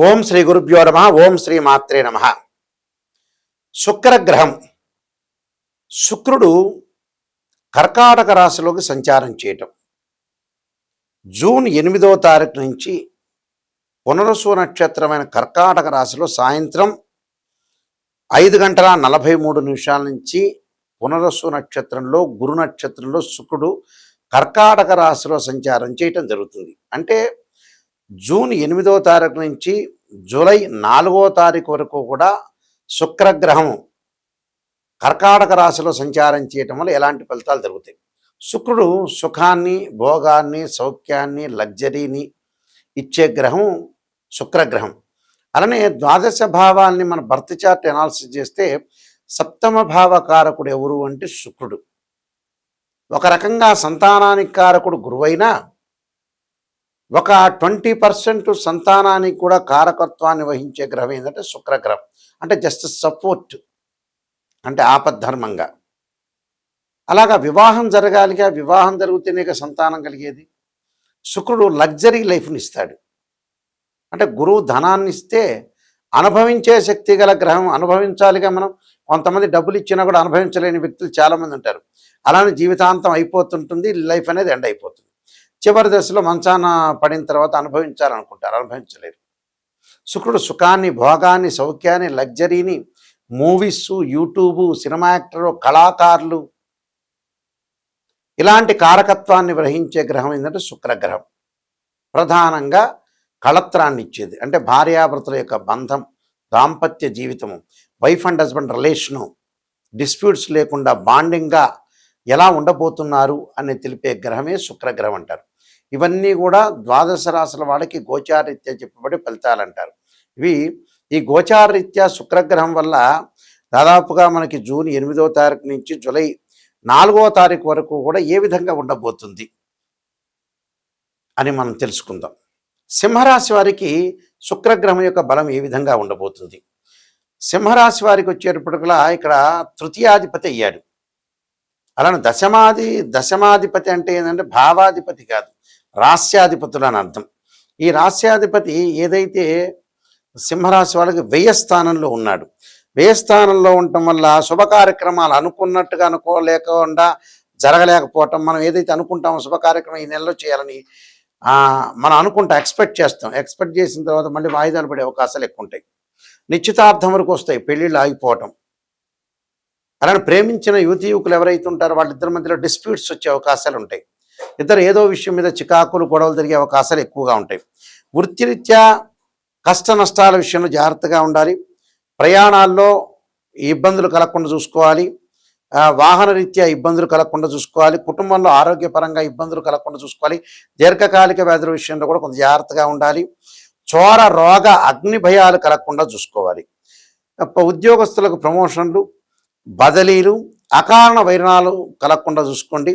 ఓం శ్రీ గురుభ్యో నమః. ఓం శ్రీ మాత్రే నమః. శుక్రగ్రహం. శుక్రుడు కర్కాటక రాశిలోకి సంచారం చేయటం జూన్ 8వ తారీఖు నుంచి పునరుసు నక్షత్రమైన కర్కాటక రాశిలో సాయంత్రం 5:43 నుంచి పునరుసు నక్షత్రంలో గురు నక్షత్రంలో శుక్రుడు కర్కాటక రాశిలో సంచారం చేయటం జరుగుతుంది. అంటే జూన్ 8వ తారీఖు నుంచి జూలై 4వ తారీఖు వరకు కూడా శుక్రగ్రహం కర్కాటక రాశిలో సంచారం చేయటం వల్ల ఎలాంటి ఫలితాలు జరుగుతాయి? శుక్రుడు సుఖాన్ని, భోగాన్ని, సౌఖ్యాన్ని, లగ్జరీని ఇచ్చే గ్రహం శుక్రగ్రహం. అలానే ద్వాదశ భావాల్ని మన బర్త్ చార్ట్ అనాలిసిస్ చేస్తే సప్తమ భావకారకుడు ఎవరు అంటే శుక్రుడు. ఒక రకంగా సంతానానికి కారకుడు గురువైనా ఒక 20% సంతానానికి కూడా కారకత్వాన్ని వహించే గ్రహం ఏంటంటే శుక్రగ్రహం. అంటే జస్ట్ సపోర్ట్, అంటే ఆపద్ధర్మంగా. అలాగా వివాహం జరగాలిగా, వివాహం జరిగితేనే సంతానం కలిగేది. శుక్రుడు లగ్జరీ లైఫ్ని ఇస్తాడు. అంటే గురువు ధనాన్ని ఇస్తే అనుభవించే శక్తి గల గ్రహం. అనుభవించాలిగా మనం. కొంతమంది డబ్బులు ఇచ్చినా కూడా అనుభవించలేని వ్యక్తులు చాలామంది ఉంటారు. అలానే జీవితాంతం అయిపోతుంటుంది, లైఫ్ అనేది ఎండ్ అయిపోతుంది. చివరి దశలో మంచాన పడిన తర్వాత అనుభవించాలనుకుంటారు, అనుభవించలేరు. శుక్రుడు సుఖాన్ని, భోగాన్ని, సౌఖ్యాన్ని, లగ్జరీని, మూవీస్, యూట్యూబు, సినిమా యాక్టరు, కళాకారులు, ఇలాంటి కారకత్వాన్ని గ్రహించే గ్రహం ఏంటంటే శుక్రగ్రహం. ప్రధానంగా కళత్రాన్ని ఇచ్చేది. అంటే భార్యాభర్తల యొక్క బంధం, దాంపత్య జీవితము, wife and husband relation, disputes లేకుండా బాండింగ్గా ఎలా ఉండబోతున్నారు అని తెలిపే గ్రహమే శుక్రగ్రహం అంటారు. ఇవన్నీ కూడా ద్వాదశ రాశుల వాళ్ళకి గోచారరీత్యా చెప్పబడి ఫలితాలు అంటారు. ఈ గోచారరీత్యా శుక్రగ్రహం వల్ల దాదాపుగా మనకి జూన్ 8వ తారీఖు నుంచి జూలై 4వ తారీఖు వరకు కూడా ఏ విధంగా ఉండబోతుంది అని మనం తెలుసుకుందాం. సింహరాశి వారికి శుక్రగ్రహం యొక్క బలం ఏ విధంగా ఉండబోతుంది? సింహరాశి వారికి వచ్చేటప్పటికలా ఇక్కడ తృతీయాధిపతి అయ్యాడు. అలానే దశమాధిపతి అంటే ఏంటంటే భావాధిపతి కాదు, రాస్యాధిపతులు అని అర్థం. ఈ రాస్యాధిపతి ఏదైతే సింహరాశి వాళ్ళకి వ్యయస్థానంలో ఉన్నాడు. వ్యయస్థానంలో ఉండటం వల్ల శుభ కార్యక్రమాలు అనుకున్నట్టుగా అనుకోలేకుండా జరగలేకపోవటం. మనం ఏదైతే అనుకుంటామో శుభ కార్యక్రమం ఈ నెలలో చేయాలని మనం ఎక్స్పెక్ట్ చేస్తాం. ఎక్స్పెక్ట్ చేసిన తర్వాత మళ్ళీ వాయిదాలు పడే అవకాశాలు ఎక్కువ ఉంటాయి. నిశ్చితార్థం వరకు వస్తాయి, పెళ్ళిళ్ళు ఆగిపోవటం. అలానే ప్రేమించిన యువకులు ఎవరైతే ఉంటారో వాళ్ళిద్దరి మధ్యలో డిస్ప్యూట్స్ వచ్చే అవకాశాలు ఉంటాయి. ఇద్దరు ఏదో విషయం మీద చికాకులు, గొడవలు జరిగే అవకాశాలు ఎక్కువగా ఉంటాయి. వృత్తిరీత్యా కష్ట నష్టాల విషయంలో జాగ్రత్తగా ఉండాలి. ప్రయాణాల్లో ఇబ్బందులు కలగకుండా చూసుకోవాలి. వాహన రీత్యా ఇబ్బందులు కలగకుండా చూసుకోవాలి. కుటుంబంలో ఆరోగ్యపరంగా ఇబ్బందులు కలగకుండా చూసుకోవాలి. దీర్ఘకాలిక వ్యాధుల విషయంలో కూడా కొంత జాగ్రత్తగా ఉండాలి. చోర, రోగ, అగ్ని భయాలు కలగకుండా చూసుకోవాలి. ఉద్యోగస్తులకు ప్రమోషన్లు, బదిలీలు, అకారణ వైరణాలు కలగకుండా చూసుకోండి.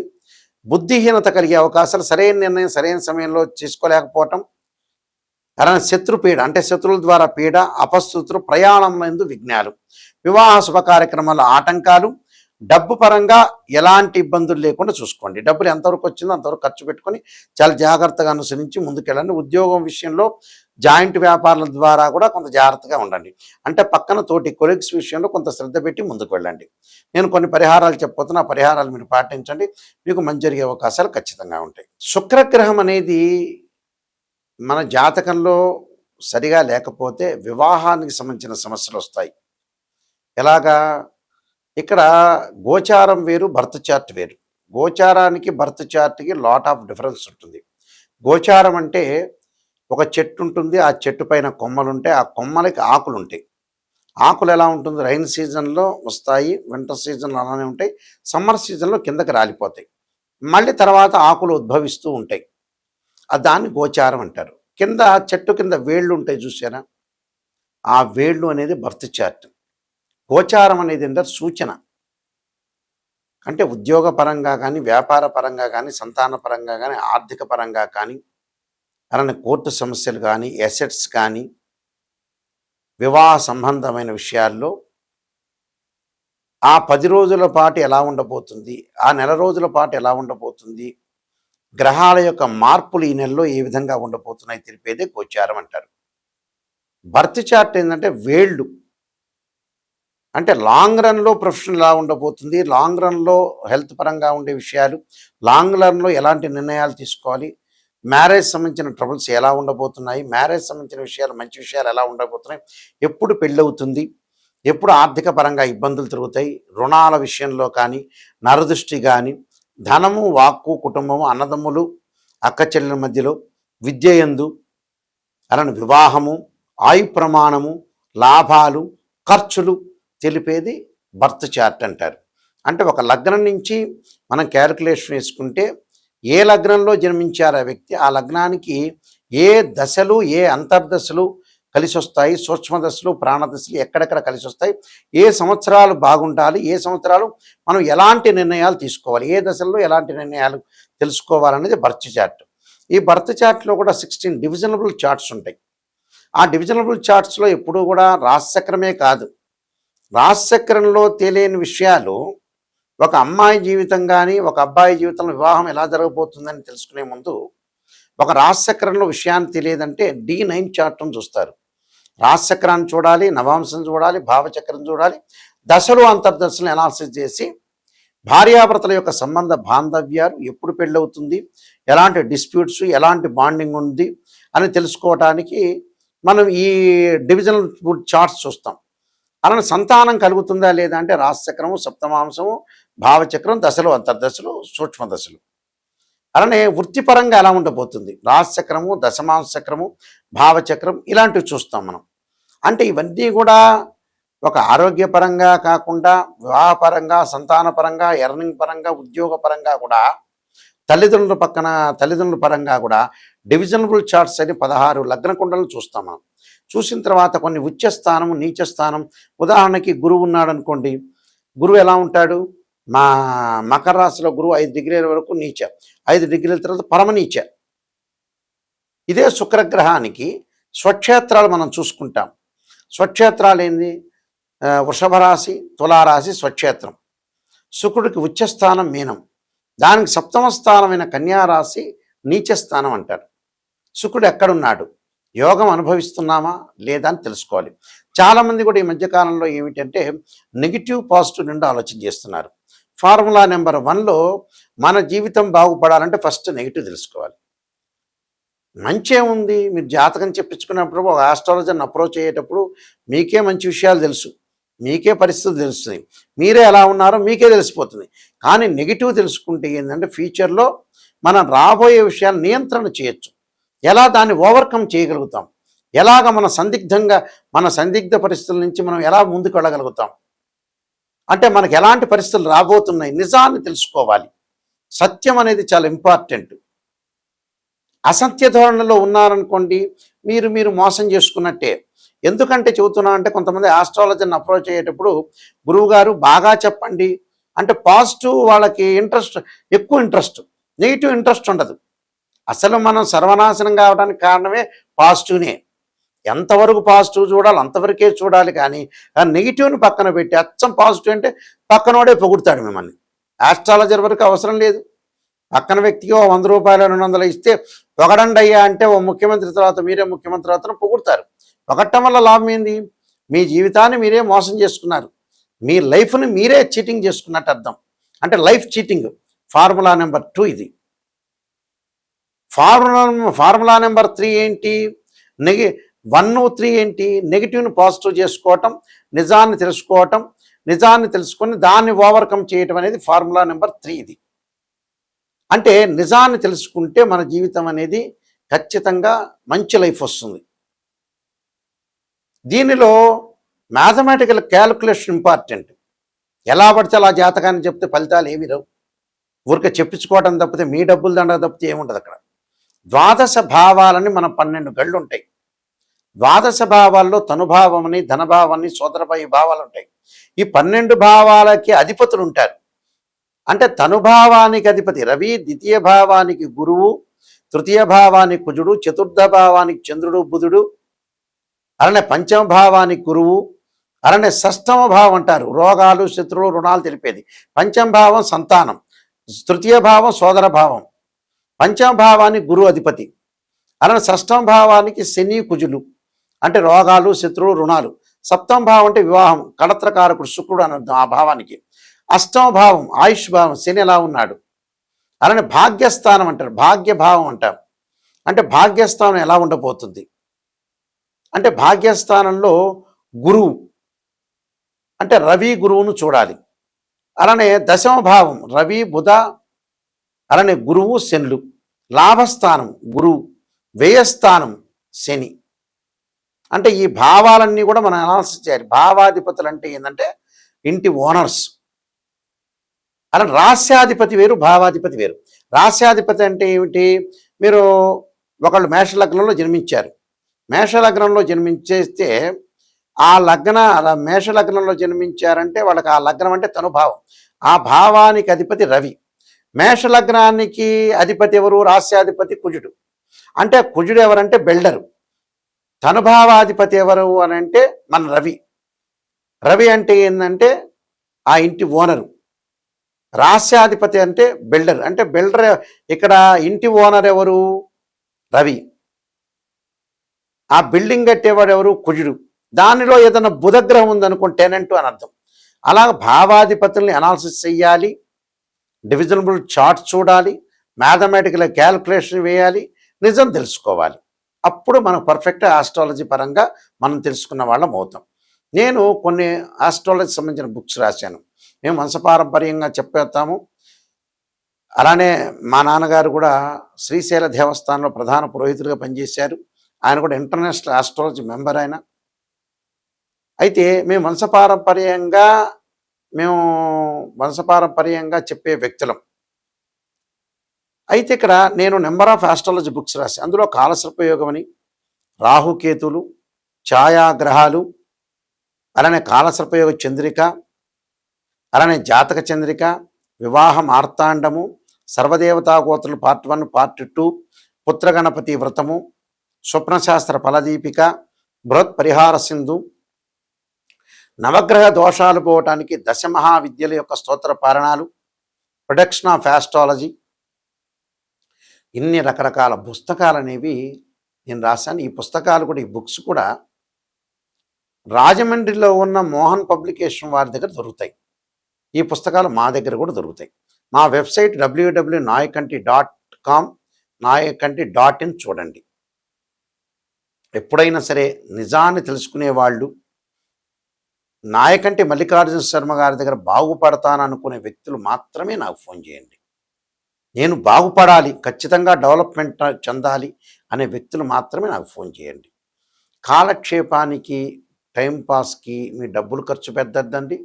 బుద్ధిహీనత కలిగే అవకాశాలు, సరైన నిర్ణయం సరైన సమయంలో చేసుకోలేకపోవటం, అలానే శత్రుపీడ అంటే శత్రువుల ద్వారా పీడ, అపస్థుతులు, ప్రయాణం నందు విఘ్నాలు, వివాహ శుభ కార్యక్రమాల్లో ఆటంకాలు, డబ్బు పరంగా ఎలాంటి ఇబ్బందులు లేకుండా చూసుకోండి. డబ్బులు ఎంతవరకు వచ్చిందో అంతవరకు ఖర్చు పెట్టుకొని చాలా జాగ్రత్తగా అనుసరించి ముందుకెళ్ళండి. ఉద్యోగం విషయంలో జాయింట్ వ్యాపారాల ద్వారా కూడా కొంత జాగ్రత్తగా ఉండండి. అంటే పక్కన తోటి కొలీగ్స్ విషయంలో కొంత శ్రద్ధ పెట్టి ముందుకు వెళ్ళండి. నేను కొన్ని పరిహారాలు చెప్పబోతున్నా, ఆ పరిహారాలు మీరు పాటించండి, మీకు మంచి జరిగే అవకాశాలు ఖచ్చితంగా ఉంటాయి. శుక్రగ్రహం అనేది మన జాతకంలో సరిగా లేకపోతే వివాహానికి సంబంధించిన సమస్యలు వస్తాయి. ఎలాగా? ఇక్కడ గోచారం వేరు, బర్త్ చార్ట్ వేరు. గోచారానికి బర్త్ చార్ట్కి లాట్ ఆఫ్ డిఫరెన్స్ ఉంటుంది. గోచారం అంటే ఒక చెట్టు ఉంటుంది, ఆ చెట్టు పైన కొమ్మలు ఉంటాయి, ఆ కొమ్మలకి ఆకులు ఉంటాయి. ఆకులు ఎలా ఉంటుంది? రైన్ సీజన్లో వస్తాయి, వింటర్ సీజన్లో అలానే ఉంటాయి, సమ్మర్ సీజన్లో కిందకి రాలిపోతాయి, మళ్ళీ తర్వాత ఆకులు ఉద్భవిస్తూ ఉంటాయి. దాన్ని గోచారం అంటారు. కింద చెట్టు కింద వేళ్ళు ఉంటాయి, చూసారా? ఆ వేళ్ళు అనేది బర్త్ చార్ట్. గోచారం అనేది ఏంటంటే సూచన. అంటే ఉద్యోగ పరంగా కానీ, వ్యాపార పరంగా కానీ, సంతాన పరంగా కానీ, ఆర్థిక పరంగా కానీ, అలానే కోర్టు సమస్యలు కానీ, ఎసెట్స్ కానీ, వివాహ సంబంధమైన విషయాల్లో ఆ 10 రోజుల పాటు ఎలా ఉండబోతుంది, ఆ నెల రోజుల పాటు ఎలా ఉండబోతుంది, గ్రహాల యొక్క మార్పులు ఈ నెలలో ఏ విధంగా ఉండబోతున్నాయి తెలిపేదే గోచారం అంటారు. బర్త్ చార్ట్ ఏంటంటే వేళ్ళు, అంటే లాంగ్ రన్లో ప్రొఫెషన్ ఎలా ఉండబోతుంది, లాంగ్ రన్లో హెల్త్ పరంగా ఉండే విషయాలు, లాంగ్ రన్లో ఎలాంటి నిర్ణయాలు తీసుకోవాలి, మ్యారేజ్ సంబంధించిన ట్రబుల్స్ ఎలా ఉండబోతున్నాయి, మ్యారేజ్ సంబంధించిన విషయాలు మంచి విషయాలు ఎలా ఉండబోతున్నాయి, ఎప్పుడు పెళ్ళవుతుంది, ఎప్పుడు ఆర్థిక పరంగా ఇబ్బందులు తిరుగుతాయి, రుణాల విషయంలో కానీ, నరదృష్టి కానీ, ధనము, వాక్కు, కుటుంబము, అన్నదమ్ములు, అక్క చెల్లెల మధ్యలో, విద్య యందు, అలానే వివాహము, ఆయు ప్రమాణము, లాభాలు, ఖర్చులు తెలిపేది బర్త్ చార్ట్ అంటారు. అంటే ఒక లగ్నం నుంచి మనం క్యాలిక్యులేషన్ వేసుకుంటే ఏ లగ్నంలో జన్మించారు ఆ వ్యక్తి, ఆ లగ్నానికి ఏ దశలు, ఏ అంతర్దశలు కలిసి వస్తాయి, సూక్ష్మదశలు, ప్రాణదశలు ఎక్కడెక్కడ కలిసి వస్తాయి, ఏ సంవత్సరాలు బాగుండాలి, ఏ సంవత్సరాలు మనం ఎలాంటి నిర్ణయాలు తీసుకోవాలి, ఏ దశల్లో ఎలాంటి నిర్ణయాలు తెలుసుకోవాలనేది బర్త్ చార్ట్. ఈ బర్త్ చార్ట్లో కూడా 16 డివిజనబుల్ చార్ట్స్ ఉంటాయి. ఆ డివిజనబుల్ చార్ట్స్లో ఎప్పుడూ కూడా రాశిచక్రమే కాదు, రాశిచక్రంలో తెలియని విషయాలు, ఒక అమ్మాయి జీవితం కానీ ఒక అబ్బాయి జీవితంలో వివాహం ఎలా జరగబోతుందని తెలుసుకునే ముందు ఒక రాశిచక్రంలో విషయాన్ని తెలియదంటే D9 చార్ట్ను చూస్తారు. రాశిచక్రాన్ని చూడాలి, నవాంశం చూడాలి, భావచక్రం చూడాలి, దశలు అంతర్దశలను అనాలిసిస్ చేసి భార్యాభర్తల యొక్క సంబంధ బాంధవ్యాలు, ఎప్పుడు పెళ్ళవుతుంది, ఎలాంటి డిస్ప్యూట్స్, ఎలాంటి బాండింగ్ ఉంది అని తెలుసుకోవటానికి మనం ఈ డివిజనల్ చార్ట్స్ చూస్తాం. అలానే సంతానం కలుగుతుందా లేదా అంటే రాశిచక్రము, సప్తమాంశము, భావచక్రం, దశలు అంతర్దశలు, సూక్ష్మ దశలు. అలానే వృత్తిపరంగా ఎలా ఉండబోతుంది, రాశిచక్రము, దశమాంశ చక్రము, భావచక్రం ఇలాంటివి చూస్తాం మనం. అంటే ఇవన్నీ కూడా ఒక ఆరోగ్యపరంగా కాకుండా వివాహపరంగా, సంతానపరంగా, ఎర్నింగ్ పరంగా, ఉద్యోగపరంగా కూడా, తల్లిదండ్రుల పరంగా కూడా డివిజనబుల్ చార్ట్స్ అని 16 లగ్న కుండలను చూస్తాం మనం. చూసిన తర్వాత కొన్ని ఉచ్చస్థానము, నీచస్థానం, ఉదాహరణకి గురువు ఉన్నాడు అనుకోండి, గురువు ఎలా ఉంటాడు, మా మకర రాశిలో గురువు 5 డిగ్రీల వరకు నీచ, 5 డిగ్రీల తర్వాత పరమనీచ. ఇదే శుక్రగ్రహానికి స్వక్షేత్రాలు మనం చూసుకుంటాం. స్వక్షేత్రాలు ఏంది, వృషభ రాశి, తులారాశి స్వక్షేత్రం. శుక్రుడికి ఉచ్చస్థానం మీనం, దానికి సప్తమ స్థానమైన కన్యారాశి నీచస్థానం అంటారు. శుక్రుడు ఎక్కడున్నాడు, యోగం అనుభవిస్తున్నామా లేదా అని తెలుసుకోవాలి. చాలామంది కూడా ఈ మధ్యకాలంలో ఏమిటంటే నెగిటివ్ పాజిటివ్ నుండి ఆలోచన చేస్తున్నారు. ఫార్ములా నెంబర్ 1లో మన జీవితం బాగుపడాలంటే ఫస్ట్ నెగిటివ్ తెలుసుకోవాలి. మంచే ఉంది, మీరు జాతకం చెప్పించుకున్నప్పుడు ఒక ఆస్ట్రాలజర్ని అప్రోచ్ అయ్యేటప్పుడు మీకే మంచి విషయాలు తెలుసు, మీకే పరిస్థితులు తెలుస్తుంది, మీరే ఎలా ఉన్నారో మీకే తెలిసిపోతుంది. కానీ నెగిటివ్ తెలుసుకుంటే ఏంటంటే ఫ్యూచర్లో మనం రాబోయే విషయాలు నియంత్రణ చేయొచ్చు, ఎలా దాన్ని ఓవర్కమ్ చేయగలుగుతాం, ఎలాగ మన సందిగ్ధ పరిస్థితుల నుంచి మనం ఎలా ముందుకు వెళ్ళగలుగుతాం, అంటే మనకు ఎలాంటి పరిస్థితులు రాబోతున్నాయి, నిజాన్ని తెలుసుకోవాలి. సత్యం అనేది చాలా ఇంపార్టెంట్. అసత్య ధోరణిలో ఉన్నారనుకోండి, మీరు మోసం చేసుకున్నట్టే. ఎందుకంటే చెబుతున్నా అంటే కొంతమంది ఆస్ట్రాలజర్ని అప్రోచ్ అయ్యేటప్పుడు గురువుగారు బాగా చెప్పండి అంటే పాజిటివ్ వాళ్ళకి ఎక్కువ ఇంట్రెస్ట్, నెగిటివ్ ఇంట్రెస్ట్ ఉండదు. అసలు మనం సర్వనాశనం కావడానికి కారణమే పాజిటివ్నే. ఎంతవరకు పాజిటివ్ చూడాలి అంతవరకే చూడాలి, కానీ నెగిటివ్ని పక్కన పెట్టి అచ్చం పాజిటివ్ అంటే పక్కనోడే పొగుడతాడు మిమ్మల్ని. ఆస్ట్రాలజర్ వరకు అవసరం లేదు, పక్కన వ్యక్తికి 100 రూపాయలు 200 ఇస్తే పొగడండి అయ్యా అంటే ఓ ముఖ్యమంత్రి తర్వాత మీరే ముఖ్యమంత్రి తర్వాత పొగుడతారు. పొగట్టం వల్ల లాభం ఏంది, మీ జీవితాన్ని మీరే మోసం చేసుకున్నారు, మీ లైఫ్ని మీరే చీటింగ్ చేసుకున్నట్టు అర్థం. అంటే లైఫ్ చీటింగ్. ఫార్ములా నెంబర్ 2 ఇది. ఫార్ములా నెంబర్ 3 ఏంటి, 1, 3 ఏంటి, నెగిటివ్ని పాజిటివ్ చేసుకోవటం, నిజాన్ని తెలుసుకోవటం, నిజాన్ని తెలుసుకొని దాన్ని ఓవర్కమ్ చేయటం అనేది ఫార్ములా నెంబర్ 3 ఇది. అంటే నిజాన్ని తెలుసుకుంటే మన జీవితం అనేది ఖచ్చితంగా మంచి లైఫ్ వస్తుంది. దీనిలో మ్యాథమెటికల్ క్యాలిక్యులేషన్ ఇంపార్టెంట్. ఎలా పడితే అలా జాతకాన్ని చెప్తే ఫలితాలు ఏమి రావు, ఊరికే చెప్పించుకోవడం తప్పితే మీ డబ్బులు దండ తప్పితే ఏముండదు అక్కడ. ద్వాదశ భావాలని మన 12 గళ్ళు ఉంటాయి. ద్వాదశ భావాల్లో తనుభావం అని, ధనభావాన్ని, సోదరభాయి భావాలు ఉంటాయి. ఈ 12 భావాలకి అధిపతులు ఉంటారు. అంటే తనుభావానికి అధిపతి రవి, ద్వితీయ భావానికి గురువు, తృతీయ భావానికి కుజుడు, చతుర్థ భావానికి చంద్రుడు బుధుడు, అలానే పంచమ భావానికి గురువు, అలానే షష్టమ భావం అంటారు రోగాలు, శత్రువులు, రుణాలు తెలిపేది. పంచమ భావం సంతానం, తృతీయ భావం సోదర భావం, పంచమ భావానికి గురువు అధిపతి, అలానే షష్టమ భావానికి శని కుజులు, అంటే రోగాలు, శత్రువులు, రుణాలు. సప్తమ భావం అంటే వివాహం, కళత్రకారకుడు శుక్రుడు అని అర్థం ఆ భావానికి. అష్టమ భావం ఆయుష్ భావం, శని ఎలా ఉన్నాడు. అలానే భాగ్యస్థానం అంటారు, భాగ్యభావం అంటారు. అంటే భాగ్యస్థానం ఎలా ఉండబోతుంది అంటే భాగ్యస్థానంలో గురువు అంటే రవి గురువును చూడాలి. అలానే దశమ భావం రవి బుధ, అలానే గురువు శనులు. లాభస్థానం గురువు, వ్యయస్థానం శని. అంటే ఈ భావాలన్నీ కూడా మనం అనాలిసిస్ చేయాలి. భావాధిపతులు అంటే ఏంటంటే ఇంటి ఓనర్స్. అలా రాస్యాధిపతి వేరు, భావాధిపతి వేరు. రాస్యాధిపతి అంటే ఏమిటి, మీరు ఒకళ్ళు మేషలగ్నంలో జన్మించారు, మేషలగ్నంలో జన్మించేస్తే ఆ మేషలగ్నంలో జన్మించారంటే వాళ్ళకి ఆ లగ్నం అంటే తనుభావం, ఆ భావానికి అధిపతి రవి. మేషలగ్నానికి అధిపతి ఎవరు, రాస్యాధిపతి కుజుడు. అంటే కుజుడు ఎవరంటే బిల్డరు. తనుభావాధిపతి ఎవరు అని అంటే మన రవి. రవి అంటే ఏంటంటే ఆ ఇంటి ఓనరు. రాస్యాధిపతి అంటే బిల్డర్. అంటే బిల్డర్ ఇక్కడ ఇంటి ఓనర్ ఎవరు, రవి. ఆ బిల్డింగ్ కట్టేవాడు ఎవరు, కుజుడు. దానిలో ఏదైనా బుధగ్రహం ఉందనుకోండి టెనెంట్ అని అర్థం. అలాగ భావాధిపతుల్ని అనాలిసిస్ చెయ్యాలి, డివిజనబుల్ చార్ట్ చూడాలి, మ్యాథమెటికల్ క్యాల్కులేషన్ వేయాలి, నిజం తెలుసుకోవాలి. అప్పుడు మనం పర్ఫెక్ట్ ఆస్ట్రాలజీ పరంగా మనం తెలుసుకున్న వాళ్ళం అవుతాం. నేను కొన్ని ఆస్ట్రాలజీ సంబంధించిన బుక్స్ రాశాను, మేము వంశపారంపర్యంగా చెప్పేస్తాము. అలానే మా నాన్నగారు కూడా శ్రీశైల దేవస్థానంలో ప్రధాన పురోహితులుగా పనిచేశారు. ఆయన కూడా ఇంటర్నేషనల్ ఆస్ట్రాలజీ మెంబర్ ఆయన. అయితే మేము వంశపారంపర్యంగా చెప్పే వ్యక్తులం. అయితే ఇక్కడ నేను నెంబర్ ఆఫ్ ఆస్ట్రాలజీ బుక్స్ రాశాను. అందులో కాలసర్పయోగం అని, రాహుకేతులు, ఛాయాగ్రహాలు, అలానే కాలసర్పయోగ చంద్రిక, అలానే జాతక చంద్రిక, వివాహ మార్తాండము, సర్వదేవతా గోత్రులు పార్ట్ 1 పార్ట్ 2, పుత్రగణపతి వ్రతము, స్వప్నశాస్త్ర ఫలదీపిక, బృహత్ పరిహార సింధు, నవగ్రహ దోషాలు పోవటానికి దశమహావిద్యల యొక్క స్తోత్ర పారణాలు, ప్రొడక్షన్ ఆఫ్ ఆస్ట్రాలజీ, ఇన్ని రకరకాల పుస్తకాలు అనేవి నేను రాశాను. ఈ పుస్తకాలు కూడా, ఈ బుక్స్ కూడా రాజమండ్రిలో ఉన్న మోహన్ పబ్లికేషన్ వారి దగ్గర దొరుకుతాయి. ఈ పుస్తకాలు మా దగ్గర కూడా దొరుకుతాయి. మా వెబ్సైట్ www.nayakanti.com, nayakanti.in చూడండి. ఎప్పుడైనా సరే నిజాన్ని తెలుసుకునే వాళ్ళు, నాయకంటి మల్లికార్జున శర్మ గారి దగ్గర బాగుపడతాననుకునే వ్యక్తులు మాత్రమే నాకు ఫోన్ చేయండి. నేను బాగుపడాలి, ఖచ్చితంగా డెవలప్మెంట్ చెందాలి అనే వ్యక్తులు మాత్రమే నాకు ఫోన్ చేయండి. కాలక్షేపానికి, టైంపాస్కి మీ డబ్బులు ఖర్చు పెట్టద్దండి,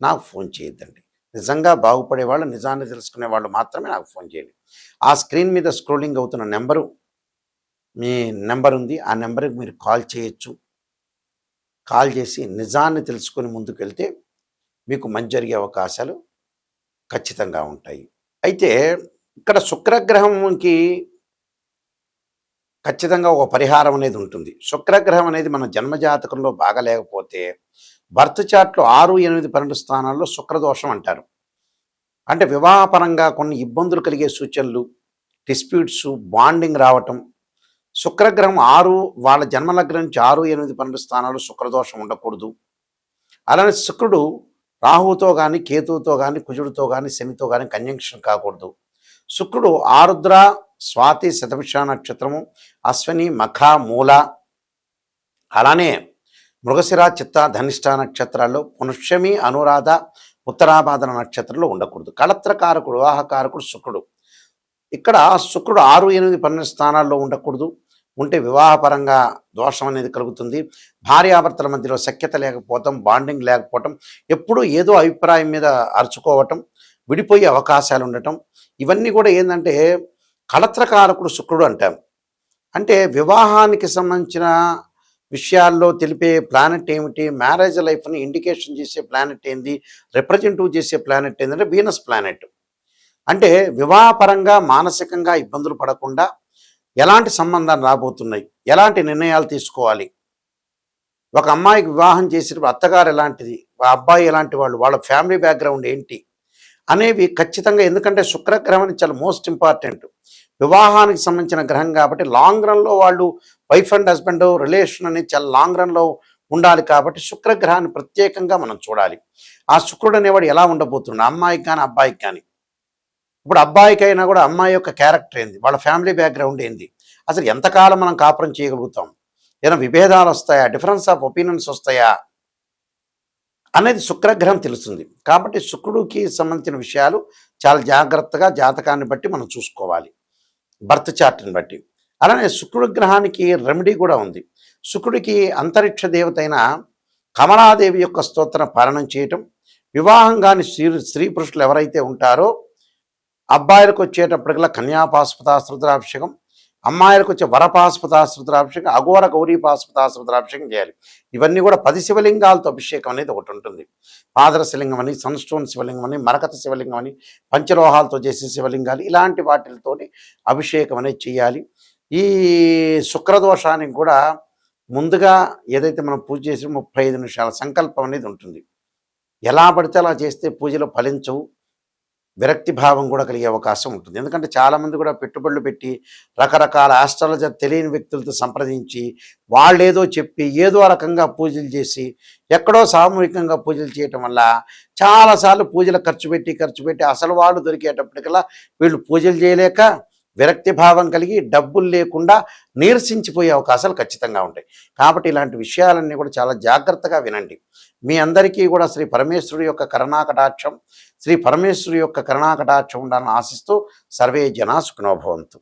నాకు ఫోన్ చేయొద్దండి. నిజంగా బాగుపడే వాళ్ళు, నిజాన్ని తెలుసుకునే వాళ్ళు మాత్రమే నాకు ఫోన్ చేయండి. ఆ స్క్రీన్ మీద స్క్రోలింగ్ అవుతున్న నెంబరు మీ నెంబర్ ఉంది, ఆ నెంబర్కి మీరు కాల్ చేయొచ్చు. కాల్ చేసి నిజాన్ని తెలుసుకొని ముందుకు వెళ్తే మీకు మంచి జరిగే అవకాశాలు ఖచ్చితంగా ఉంటాయి. అయితే ఇక్కడ శుక్రగ్రహంకి ఖచ్చితంగా ఒక పరిహారం అనేది ఉంటుంది. శుక్రగ్రహం అనేది మన జన్మజాతకంలో బాగలేకపోతే బర్త్ చార్ట్లో 6, 8, 12 స్థానాల్లో శుక్రదోషం అంటారు. అంటే వివాహపరంగా కొన్ని ఇబ్బందులు కలిగే సూచనలు, డిస్ప్యూట్స్, బాండింగ్ రావటం. శుక్రగ్రహం వాళ్ళ జన్మలగ్నం నుంచి 6, 8, 12 స్థానాలు శుక్రదోషం ఉండకూడదు. అలానే శుక్రుడు రాహువుతో కానీ, కేతువుతో కానీ, కుజుడితో కానీ, శనితో కానీ కంజంక్షన్ కాకూడదు. శుక్రుడు ఆరుద్ర, స్వాతి, శతభిష నక్షత్రము, అశ్విని, మఖ, మూల, అలానే మృగశిర, చిత్త, ధనిష్ట నక్షత్రాల్లో, పుష్యమి, అనురాధ, ఉత్తరాభాద్ర నక్షత్రంలో ఉండకూడదు. కళత్రకారకుడు, వివాహకారకుడు శుక్రుడు. ఇక్కడ శుక్రుడు 6, 8, 12 స్థానాల్లో ఉండకూడదు. ఉంటే వివాహపరంగా దోషం అనేది కలుగుతుంది. భార్యాభర్తల మధ్యలో సఖ్యత లేకపోవటం, బాండింగ్ లేకపోవటం, ఎప్పుడూ ఏదో అభిప్రాయం మీద అరుచుకోవటం, విడిపోయే అవకాశాలు ఉండటం, ఇవన్నీ కూడా ఏంటంటే కళత్రకారకుడు శుక్రుడు అంటాం. అంటే వివాహానికి సంబంధించిన విషయాల్లో తెలిపే ప్లానెట్ ఏమిటి, మ్యారేజ్ లైఫ్ని ఇండికేషన్ చేసే ప్లానెట్ ఏంది, రిప్రజెంటివ్ చేసే ప్లానెట్ ఏంటంటే వీనస్ ప్లానెట్. అంటే వివాహపరంగా మానసికంగా ఇబ్బందులు పడకుండా ఎలాంటి సంబంధాలు రాబోతున్నాయి, ఎలాంటి నిర్ణయాలు తీసుకోవాలి, ఒక అమ్మాయికి వివాహం చేసేటప్పుడు అత్తగారు ఎలాంటిది, అబ్బాయి ఎలాంటి వాళ్ళు, వాళ్ళ ఫ్యామిలీ బ్యాక్గ్రౌండ్ ఏంటి అనేవి ఖచ్చితంగా. ఎందుకంటే శుక్రగ్రహం అనేది చాలా మోస్ట్ ఇంపార్టెంట్. వివాహానికి సంబంధించిన గ్రహం కాబట్టి లాంగ్ రన్లో వాళ్ళు వైఫ్ అండ్ హస్బెండ్ రిలేషన్ అనేది చాలా లాంగ్ రన్లో ఉండాలి కాబట్టి శుక్రగ్రహాన్ని ప్రత్యేకంగా మనం చూడాలి. ఆ శుక్రుడు అనేవాడు ఎలా ఉండబోతున్నాడు అమ్మాయికి కానీ అబ్బాయికి కానీ. ఇప్పుడు అబ్బాయికి అయినా కూడా అమ్మాయి యొక్క క్యారెక్టర్ ఏంది, వాళ్ళ ఫ్యామిలీ బ్యాక్గ్రౌండ్ ఏంది, అసలు ఎంతకాలం మనం కాపురం చేయగలుగుతాం, ఏదైనా విభేదాలు వస్తాయా, డిఫరెన్స్ ఆఫ్ ఒపీనియన్స్ వస్తాయా అనేది శుక్రగ్రహం తెలుస్తుంది. కాబట్టి శుక్రుడికి సంబంధించిన విషయాలు చాలా జాగ్రత్తగా జాతకాన్ని బట్టి మనం చూసుకోవాలి, బర్త్ చార్ట్ని బట్టి. అలానే శుక్రుడి గ్రహానికి రెమెడీ కూడా ఉంది. శుక్రుడికి అంతరిక్ష దేవత అయిన కమలాదేవి యొక్క స్తోత్ర పాలనం చేయటం, వివాహం కాని స్త్రీ పురుషులు ఎవరైతే ఉంటారో అబ్బాయిలకు వచ్చేటప్పటికల్లా కన్యాపాశుపతాశ్రుద్రాభిషేకం, అమ్మాయిలకు వచ్చే వరపాశుపతాశ్రుద్రాభిషేకం, అఘోర గౌరీ పాశుపతాశ్రుద్రాభిషేకం చేయాలి. ఇవన్నీ కూడా 10 శివలింగాలతో అభిషేకం అనేది ఒకటి ఉంటుంది. పాదర శివలింగం అని, సన్స్టోన్ శివలింగం అని, మరకత శివలింగం అని, పంచలోహాలతో చేసే శివలింగాలు, ఇలాంటి వాటితోటి అభిషేకం అనేది చేయాలి. ఈ శుక్రదోషానికి కూడా ముందుగా ఏదైతే మనం పూజ చేసిన 35 నిమిషాల సంకల్పం అనేది ఉంటుంది. ఎలా పడితే అలా చేస్తే పూజలు ఫలించవు, విరక్తి భావం కూడా కలిగే అవకాశం ఉంటుంది. ఎందుకంటే చాలామంది కూడా పెట్టుబడులు పెట్టి రకరకాల ఆస్ట్రాలజర్ తెలియని వ్యక్తులతో సంప్రదించి వాళ్ళేదో చెప్పి ఏదో రకంగా పూజలు చేసి ఎక్కడో సామూహికంగా పూజలు చేయటం వల్ల చాలాసార్లు పూజలు ఖర్చు పెట్టి అసలు వాళ్ళు దొరికేటప్పటికల్లా వీళ్ళు పూజలు చేయలేక విరక్తి భావం కలిగి డబ్బులు లేకుండా నీరసించిపోయే అవకాశాలు ఖచ్చితంగా ఉంటాయి. కాబట్టి ఇలాంటి విషయాలన్నీ కూడా చాలా జాగ్రత్తగా వినండి. మీ అందరికీ కూడా శ్రీ పరమేశ్వరుడి యొక్క కరుణాకటాక్షం ఉండాలని ఆశిస్తూ సర్వే జనా సుఖినో భవంతు.